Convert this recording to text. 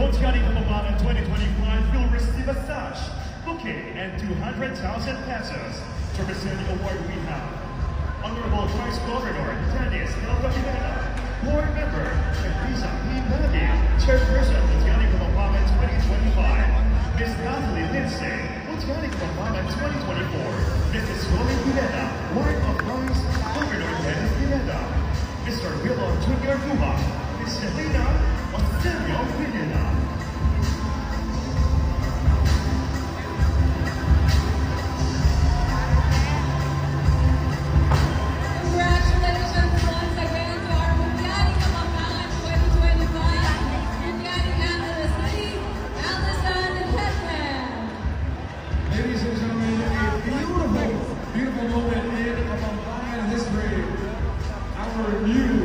Montiani Kumabana 2025 will receive a sash, bouquet, and 200,000 pesos. To present the award we have Honorable Vice Governor Dennis Delta Pineda, Board Member Teresa P. Baguio, Chairperson Montiani Kumabana 2025, Ms. Natalie Lindsay, Montiani Kumabana 2024, Mrs. Rolly Pineda, Ward of Vice Governor Dennis Pineda, Mr. Willow Jr. Guma, Ms. Selena Ostenio Pineda. Congratulations once again to our Montiani Kapampangan 2025, Montiani Anniversary, Allison Hetman. Ladies and gentlemen, a beautiful, beautiful moment in Kapampangan history. Our new